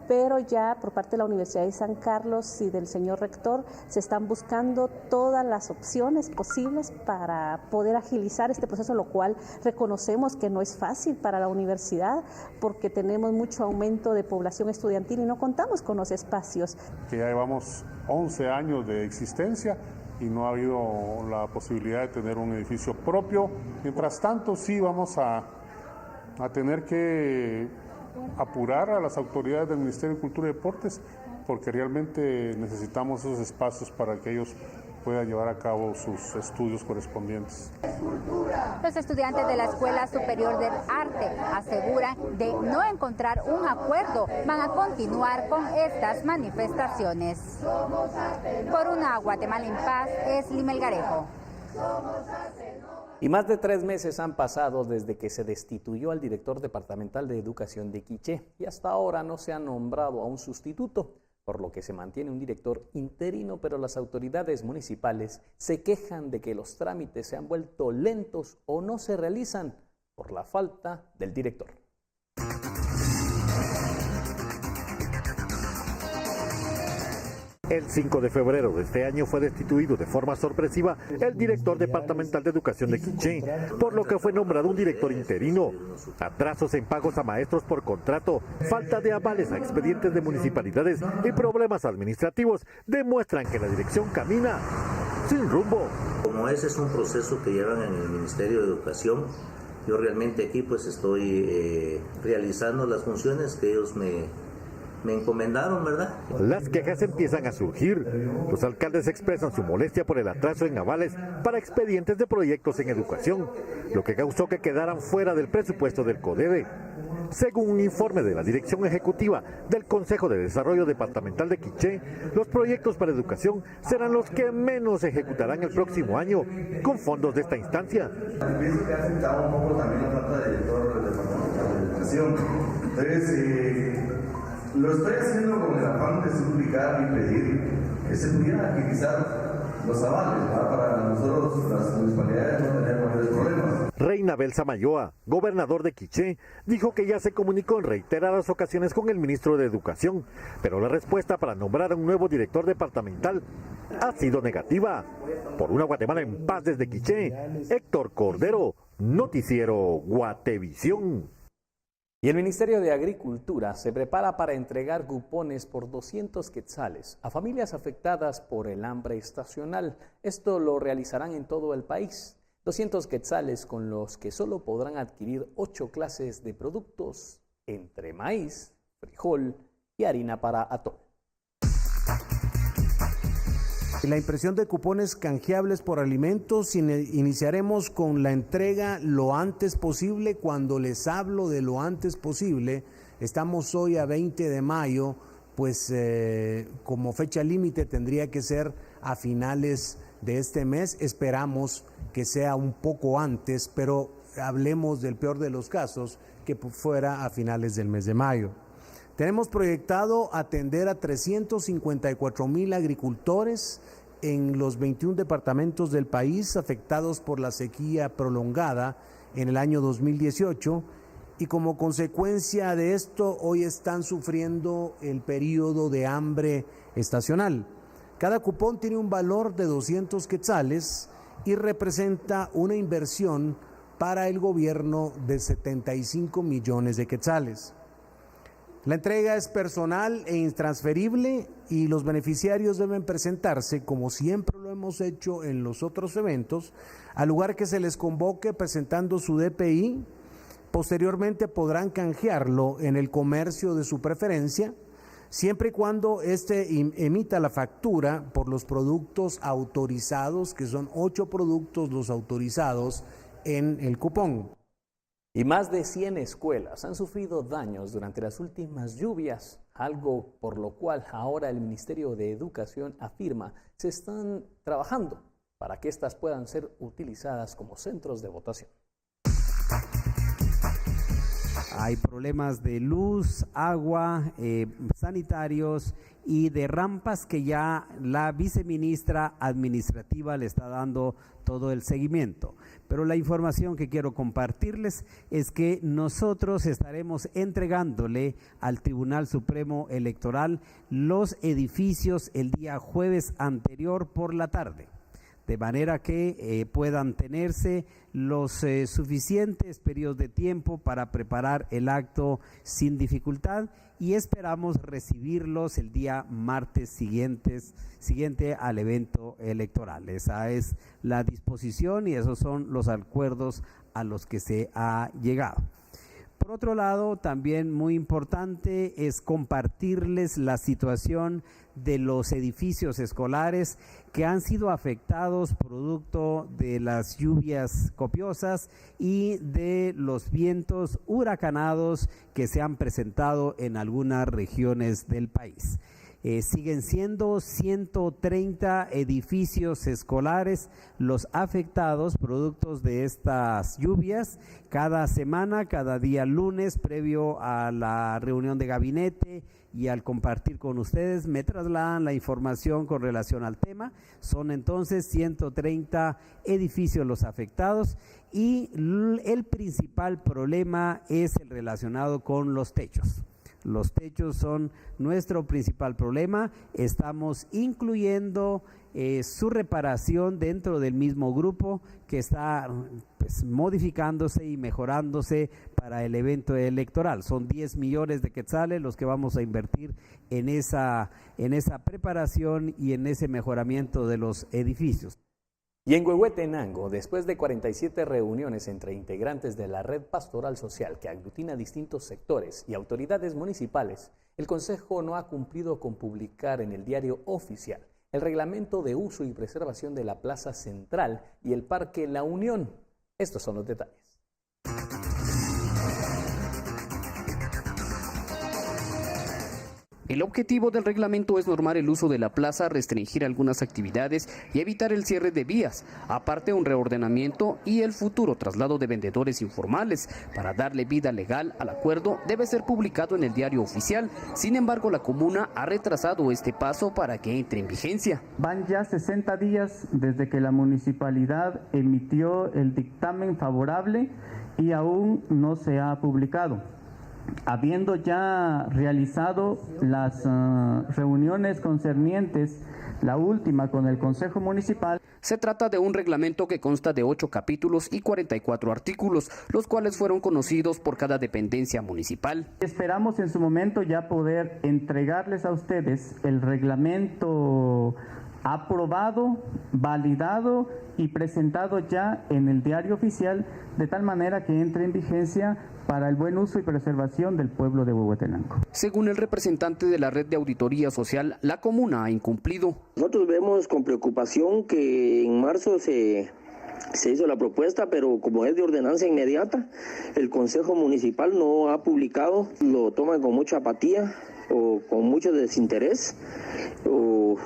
Speaker 10: Pero ya por parte de la Universidad de San Carlos y del señor rector se están buscando todas las opciones posibles para poder agilizar este proceso, lo cual reconocemos que no es fácil para la universidad porque tenemos mucho aumento de población estudiantil y no contamos con los espacios.
Speaker 28: Que ya llevamos 11 años de existencia y no ha habido la posibilidad de tener un edificio propio. Mientras tanto, sí vamos a tener que apurar a las autoridades del Ministerio de Cultura y Deportes porque realmente necesitamos esos espacios para que ellos puedan llevar a cabo sus estudios correspondientes.
Speaker 3: Los estudiantes de la Escuela Superior del Arte aseguran de no encontrar un acuerdo, van a continuar con estas manifestaciones. Por una Guatemala en paz, es Limel Garejo.
Speaker 1: Y más de 3 meses han pasado desde que se destituyó al director departamental de Educación de Quiché y hasta ahora no se ha nombrado a un sustituto, por lo que se mantiene un director interino, pero las autoridades municipales se quejan de que los trámites se han vuelto lentos o no se realizan por la falta del director.
Speaker 29: El 5 de febrero de este año fue destituido de forma sorpresiva el director departamental de Educación de Quiché, por lo que fue nombrado un director interino. Atrasos en pagos a maestros por contrato, falta de avales a expedientes de municipalidades y problemas administrativos demuestran que la dirección camina sin rumbo.
Speaker 30: Como ese es un proceso que llevan en el Ministerio de Educación, yo realmente aquí pues estoy realizando las funciones que ellos me encomendaron, ¿verdad?
Speaker 29: Las quejas empiezan a surgir. Los alcaldes expresan su molestia por el atraso en avales para expedientes de proyectos en educación, lo que causó que quedaran fuera del presupuesto del CODEDE. Según un informe de la Dirección Ejecutiva del Consejo de Desarrollo Departamental de Quiché, los proyectos para educación serán los que menos se ejecutarán el próximo año con fondos de esta instancia.
Speaker 31: Pienso que ha afectado un poco también la falta de director departamental de educación. Entonces, lo estoy haciendo con el afán de suplicar y pedir que se pudiera agilizar los avales, ¿verdad? Para nosotros las municipalidades no tener mayores problemas.
Speaker 29: Reina Belsa Mayoa, gobernador de Quiché, dijo que ya se comunicó en reiteradas ocasiones con el ministro de Educación, pero la respuesta para nombrar a un nuevo director departamental ha sido negativa. Por una Guatemala en paz desde Quiché, Héctor Cordero, Noticiero Guatevisión.
Speaker 1: Y el Ministerio de Agricultura se prepara para entregar cupones por 200 quetzales a familias afectadas por el hambre estacional. Esto lo realizarán en todo el país. 200 quetzales con los que solo podrán adquirir 8 clases de productos entre maíz, frijol y harina para atol.
Speaker 6: La impresión de cupones canjeables por alimentos iniciaremos con la entrega lo antes posible. Cuando les hablo de lo antes posible, estamos hoy a 20 de mayo, pues como fecha límite tendría que ser a finales de este mes. Esperamos que sea un poco antes, pero hablemos del peor de los casos, que fuera a finales del mes de mayo. Tenemos proyectado atender a 354,000 agricultores en los 21 departamentos del país afectados por la sequía prolongada en el año 2018 y como consecuencia de esto hoy están sufriendo el periodo de hambre estacional. Cada cupón tiene un valor de 200 quetzales y representa una inversión para el gobierno de 75 millones de quetzales. La entrega es personal e intransferible y los beneficiarios deben presentarse, como siempre lo hemos hecho en los otros eventos, al lugar que se les convoque presentando su DPI. Posteriormente podrán canjearlo en el comercio de su preferencia, siempre y cuando éste emita la factura por los productos autorizados, que son 8 productos los autorizados en el cupón.
Speaker 1: Y más de 100 escuelas han sufrido daños durante las últimas lluvias, algo por lo cual ahora el Ministerio de Educación afirma se están trabajando para que estas puedan ser utilizadas como centros de votación.
Speaker 9: Hay problemas de luz, agua, sanitarios y de rampas que ya la viceministra administrativa le está dando todo el seguimiento. Pero la información que quiero compartirles es que nosotros estaremos entregándole al Tribunal Supremo Electoral los edificios el día jueves anterior por la tarde, de manera que puedan tenerse los suficientes periodos de tiempo para preparar el acto sin dificultad y esperamos recibirlos el día martes siguiente al evento electoral. Esa es la disposición y esos son los acuerdos a los que se ha llegado. Por otro lado, también muy importante es compartirles la situación de los edificios escolares que han sido afectados producto de las lluvias copiosas y de los vientos huracanados que se han presentado en algunas regiones del país. Siguen siendo 130 edificios escolares los afectados productos de estas lluvias. Cada semana, cada día lunes, previo a la reunión de gabinete y al compartir con ustedes, me trasladan la información con relación al tema. Son entonces 130 edificios los afectados y el principal problema es el relacionado con los techos. Los techos son nuestro principal problema. Estamos incluyendo su reparación dentro del mismo grupo que está modificándose y mejorándose para el evento electoral. Son 10 millones de quetzales los que vamos a invertir en esa preparación y en ese mejoramiento de los edificios.
Speaker 1: Y en Huehuetenango, después de 47 reuniones entre integrantes de la Red Pastoral Social que aglutina distintos sectores y autoridades municipales, el Consejo no ha cumplido con publicar en el diario oficial el reglamento de uso y preservación de la Plaza Central y el Parque La Unión. Estos son los detalles.
Speaker 11: El objetivo del reglamento es normar el uso de la plaza, restringir algunas actividades y evitar el cierre de vías, aparte un reordenamiento y el futuro traslado de vendedores informales. Para darle vida legal al acuerdo debe ser publicado en el diario oficial. Sin embargo, la comuna ha retrasado este paso para que entre en vigencia.
Speaker 12: Van ya 60 días desde que la municipalidad emitió el dictamen favorable y aún no se ha publicado. Habiendo ya realizado las reuniones concernientes, la última con el Consejo Municipal.
Speaker 11: Se trata de un reglamento que consta de 8 capítulos y 44 artículos, los cuales fueron conocidos por cada dependencia municipal.
Speaker 12: Esperamos en su momento ya poder entregarles a ustedes el reglamento aprobado, validado y presentado ya en el diario oficial, de tal manera que entre en vigencia para el buen uso y preservación del pueblo de Huehuetenango.
Speaker 11: Según el representante de la red de auditoría social, la comuna ha incumplido.
Speaker 13: Nosotros vemos con preocupación que en marzo se hizo la propuesta, pero como es de ordenanza inmediata, el Consejo Municipal no ha publicado, lo toman con mucha apatía o con mucho desinterés o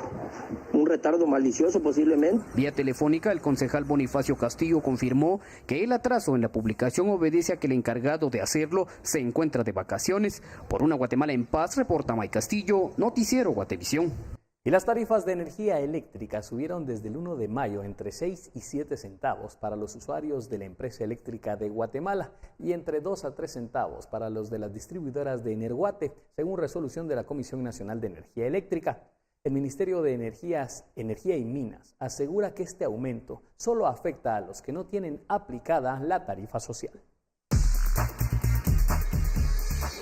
Speaker 13: un retardo malicioso posiblemente.
Speaker 11: Vía telefónica, el concejal Bonifacio Castillo confirmó que el atraso en la publicación obedece a que el encargado de hacerlo se encuentra de vacaciones. Por una Guatemala en paz, reporta May Castillo, Noticiero Guatevisión.
Speaker 1: Y las tarifas de energía eléctrica subieron desde el 1 de mayo entre 6 y 7 centavos para los usuarios de la empresa eléctrica de Guatemala y entre 2 a 3 centavos para los de las distribuidoras de Energuate, según resolución de la Comisión Nacional de Energía Eléctrica. El Ministerio de Energía y Minas asegura que este aumento solo afecta a los que no tienen aplicada la tarifa social.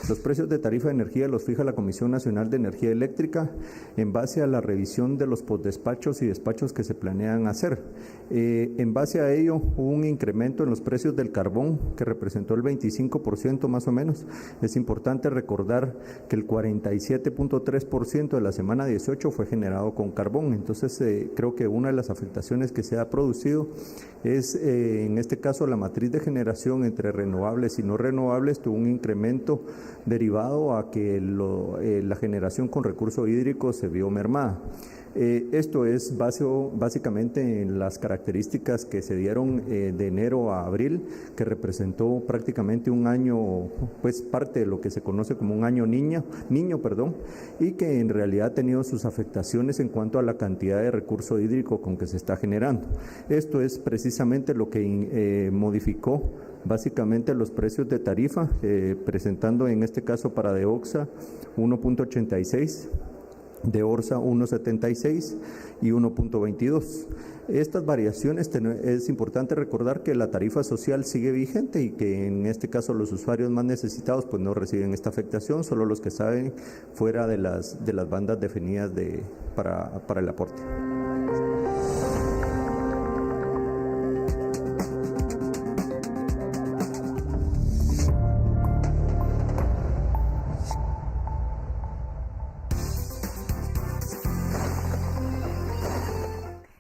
Speaker 14: Los precios de tarifa de energía los fija la Comisión Nacional de Energía Eléctrica en base a la revisión de los postdespachos y despachos que se planean hacer. En base a ello, hubo un incremento en los precios del carbón que representó el 25% más o menos. Es importante recordar que el 47.3% de la semana 18 fue generado con carbón. Entonces, creo que una de las afectaciones que se ha producido es, en este caso, la matriz de generación entre renovables y no renovables tuvo un incremento derivado a que la generación con recurso hídrico se vio mermada. Esto es básicamente en las características que se dieron de enero a abril, que representó prácticamente un año, pues parte de lo que se conoce como un año niño, y que en realidad ha tenido sus afectaciones en cuanto a la cantidad de recurso hídrico con que se está generando. Esto es precisamente lo que modificó básicamente los precios de tarifa, presentando en este caso para Deoxa 1.86, de Orsa 1.76 y 1.22. Estas variaciones es importante recordar que la tarifa social sigue vigente y que en este caso los usuarios más necesitados pues no reciben esta afectación, solo los que saben fuera de las bandas definidas para el aporte.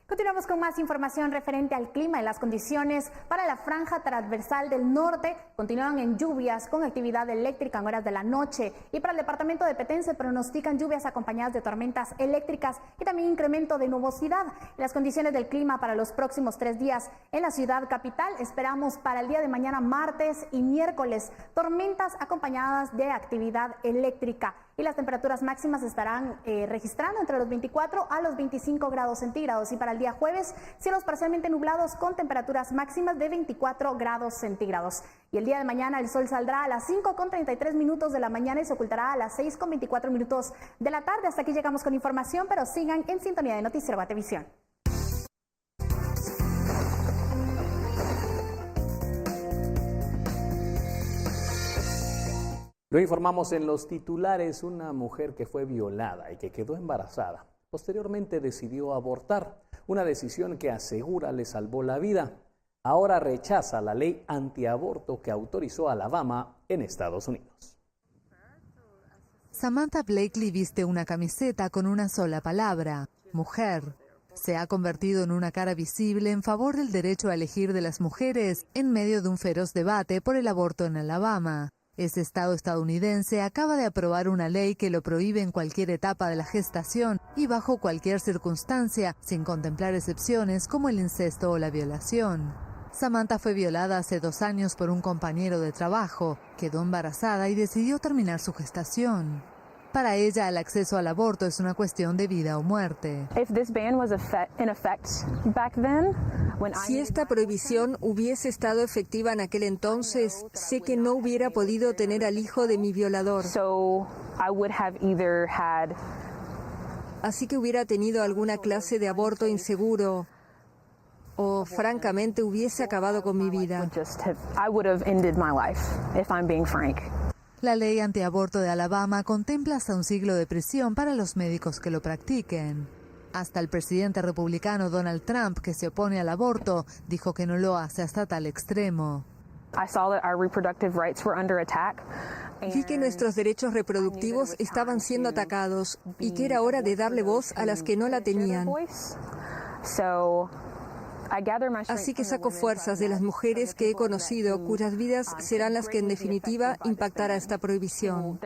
Speaker 2: Continuamos con más información referente al clima y las condiciones para la franja transversal del norte. Continúan en lluvias con actividad eléctrica en horas de la noche. Y para el departamento de Petén se pronostican lluvias acompañadas de tormentas eléctricas y también incremento de nubosidad. Las condiciones del clima para los próximos 3 días en la ciudad capital. Esperamos para el día de mañana, martes y miércoles, tormentas acompañadas de actividad eléctrica. Y las temperaturas máximas estarán registrando entre los 24 a los 25 grados centígrados. Y para el día jueves, cielos parcialmente nublados con temperaturas máximas de 24 grados centígrados. Y el día de mañana el sol saldrá a las 5:33 de la mañana y se ocultará a las 6:24 de la tarde. Hasta aquí llegamos con información, pero sigan en sintonía de Noticiero Guatevisión.
Speaker 1: Lo informamos en los titulares: una mujer que fue violada y que quedó embarazada. Posteriormente decidió abortar, una decisión que asegura le salvó la vida. Ahora rechaza la ley antiaborto que autorizó Alabama en Estados Unidos.
Speaker 16: Samantha Blakely viste una camiseta con una sola palabra: mujer. Se ha convertido en una cara visible en favor del derecho a elegir de las mujeres en medio de un feroz debate por el aborto en Alabama. Ese estado estadounidense acaba de aprobar una ley que lo prohíbe en cualquier etapa de la gestación y bajo cualquier circunstancia, sin contemplar excepciones como el incesto o la violación. Samantha fue violada hace 2 años por un compañero de trabajo, quedó embarazada y decidió terminar su gestación. Para ella, el acceso al aborto es una cuestión de vida o muerte.
Speaker 15: Si esta prohibición hubiese estado efectiva en aquel entonces, sé que no hubiera podido tener al hijo de mi violador. Así que hubiera tenido alguna clase de aborto inseguro o, francamente, hubiese acabado con mi vida.
Speaker 16: La ley antiaborto de Alabama contempla hasta un siglo de prisión para los médicos que lo practiquen. Hasta el presidente republicano Donald Trump, que se opone al aborto, dijo que no lo hace hasta tal extremo.
Speaker 15: Vi que nuestros derechos reproductivos estaban siendo atacados y que era hora de darle voz a las que no la tenían. Así que saco fuerzas de las mujeres que he conocido, cuyas vidas serán las que en definitiva impactará esta prohibición.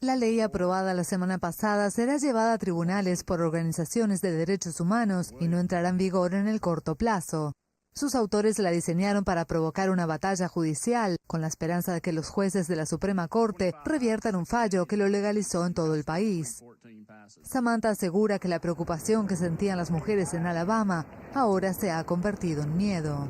Speaker 16: La ley aprobada la semana pasada será llevada a tribunales por organizaciones de derechos humanos y no entrará en vigor en el corto plazo. Sus autores la diseñaron para provocar una batalla judicial, con la esperanza de que los jueces de la Suprema Corte reviertan un fallo que lo legalizó en todo el país. Samantha asegura que la preocupación que sentían las mujeres en Alabama ahora se ha convertido en miedo.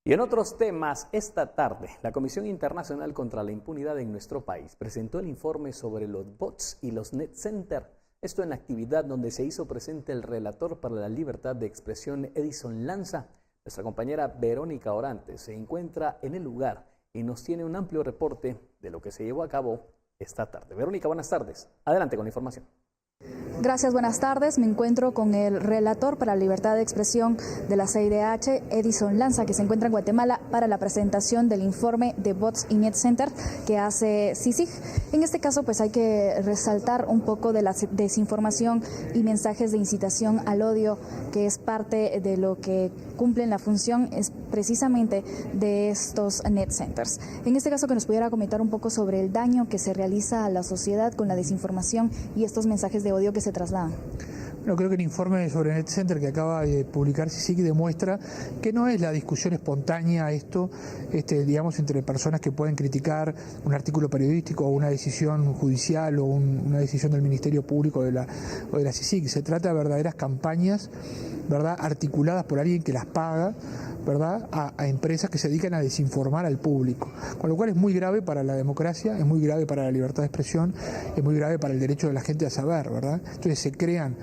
Speaker 1: Y en otros temas, esta tarde, la Comisión Internacional contra la Impunidad en nuestro país presentó el informe sobre los bots y los net center. Esto en la actividad donde se hizo presente el relator para la libertad de expresión, Edison Lanza. Nuestra compañera Verónica Orantes se encuentra en el lugar y nos tiene un amplio reporte de lo que se llevó a cabo esta tarde. Verónica, buenas tardes. Adelante con la información.
Speaker 17: Gracias, buenas tardes. Me encuentro con el relator para la libertad de expresión de la CIDH, Edison Lanza, que se encuentra en Guatemala para la presentación del informe de Bots y Net Center que hace CICIG. En este caso, pues hay que resaltar un poco de la desinformación y mensajes de incitación al odio, que es parte de lo que cumplen la función es precisamente de estos Net Centers. En este caso, que nos pudiera comentar un poco sobre el daño que se realiza a la sociedad con la desinformación y estos mensajes de odio que se trasladan.
Speaker 18: Bueno, creo que el informe sobre Net Center que acaba de publicar CICIG demuestra que no es la discusión espontánea esto, digamos, entre personas que pueden criticar un artículo periodístico o una decisión judicial o una decisión del Ministerio Público o de la CICIG. Se trata de verdaderas campañas, ¿verdad?, articuladas por alguien que las paga, ¿verdad?, a empresas que se dedican a desinformar al público, con lo cual es muy grave para la democracia, es muy grave para la libertad de expresión, es muy grave para el derecho de la gente a saber, ¿verdad? Entonces se crean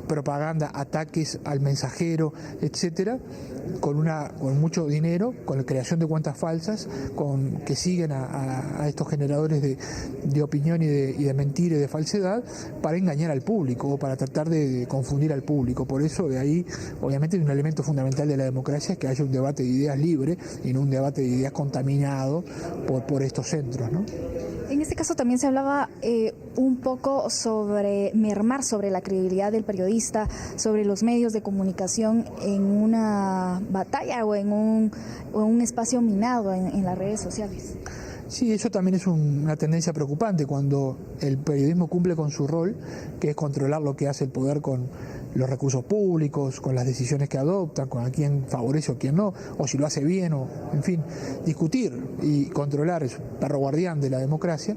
Speaker 18: propaganda, ataques al mensajero, etcétera, con mucho dinero, con la creación de cuentas falsas, que siguen a estos generadores de opinión y de mentira y de falsedad para engañar al público o para tratar de confundir al público. Por eso de ahí, obviamente, un elemento fundamental de la democracia es que haya un debate de ideas libre y no un debate de ideas contaminado por estos centros, ¿no?
Speaker 17: En este caso también se hablaba un poco sobre mermar sobre la credibilidad del periodista, sobre los medios de comunicación en una batalla o en un espacio minado en las redes sociales.
Speaker 18: Sí, eso también es una tendencia preocupante cuando el periodismo cumple con su rol, que es controlar lo que hace el poder con los recursos públicos, con las decisiones que adopta, con a quién favorece o quién no, o si lo hace bien, o en fin, discutir y controlar, es un perro guardián de la democracia.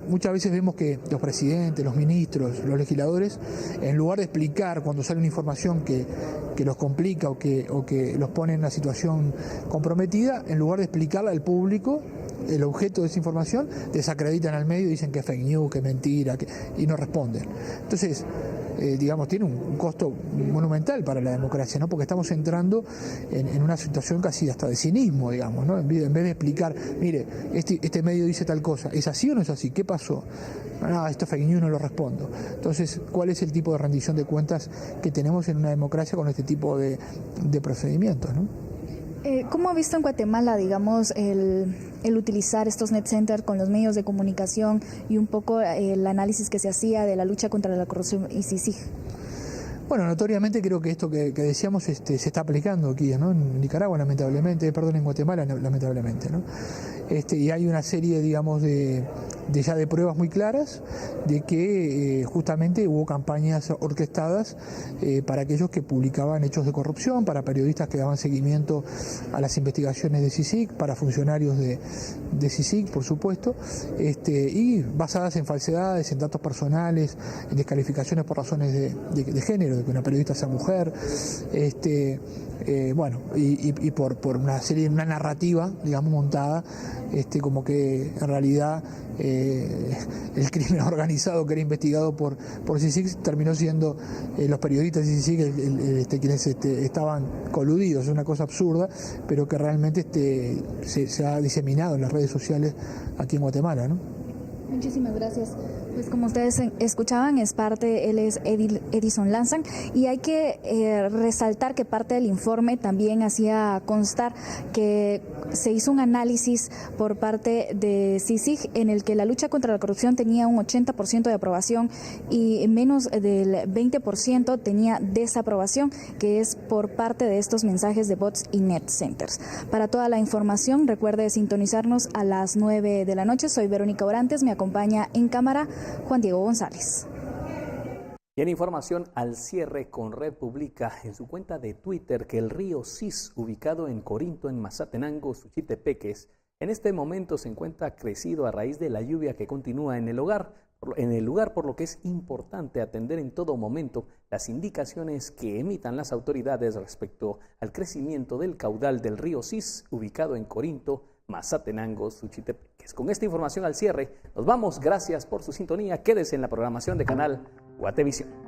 Speaker 18: Muchas veces vemos que los presidentes, los ministros, los legisladores, en lugar de explicar cuando sale una información que los complica o que los pone en una situación comprometida, en lugar de explicarla al público, el objeto de esa información, desacreditan al medio y dicen que es fake news, que es mentira, y no responden. Entonces, digamos, tiene un costo monumental para la democracia, ¿no? Porque estamos entrando en una situación casi hasta de cinismo, digamos, ¿no? En vez de explicar, mire, este medio dice tal cosa, ¿es así o no es así? ¿Qué pasó? No, esto es fake news, no lo respondo. Entonces, ¿cuál es el tipo de rendición de cuentas que tenemos en una democracia con este tipo de procedimientos, ¿no?
Speaker 17: ¿Cómo ha visto en Guatemala, digamos, el utilizar estos net centers con los medios de comunicación y un poco el análisis que se hacía de la lucha contra la corrupción y CICIG?
Speaker 18: Bueno, notoriamente creo que esto que decíamos se está aplicando aquí, ¿no? En Nicaragua, lamentablemente, en Guatemala, lamentablemente, ¿no? Y hay una serie, digamos, de pruebas muy claras de que justamente hubo campañas orquestadas para aquellos que publicaban hechos de corrupción, para periodistas que daban seguimiento a las investigaciones de CICIG, para funcionarios de CICIG, por supuesto, y basadas en falsedades, en datos personales, en descalificaciones por razones de género, de que una periodista sea mujer, bueno, y por una narrativa, digamos, montada, como que en realidad el crimen organizado que era investigado por CICIG terminó siendo los periodistas de CICIG quienes estaban coludidos. Es una cosa absurda, pero que realmente se ha diseminado en las redes sociales aquí en Guatemala, ¿no?
Speaker 17: Muchísimas gracias. Pues como ustedes escuchaban, él es Edison Lanzan, y hay que resaltar que parte del informe también hacía constar que se hizo un análisis por parte de CICIG en el que la lucha contra la corrupción tenía un 80% de aprobación y menos del 20% tenía desaprobación, que es por parte de estos mensajes de bots y net centers. Para toda la información, recuerde sintonizarnos a las 9 de la noche. Soy Verónica Orantes, me acompaña en cámara Juan Diego González.
Speaker 1: Y en información al cierre, Conred publica en su cuenta de Twitter que el río Cis, ubicado en Corinto, en Mazatenango, Suchitepeques, en este momento se encuentra crecido a raíz de la lluvia que continúa en el lugar, por lo que es importante atender en todo momento las indicaciones que emitan las autoridades respecto al crecimiento del caudal del río Cis, ubicado en Corinto, Mazatenango, Suchitepeques. Con esta información al cierre, nos vamos. Gracias por su sintonía. Quédese en la programación de Canal Guatevisión.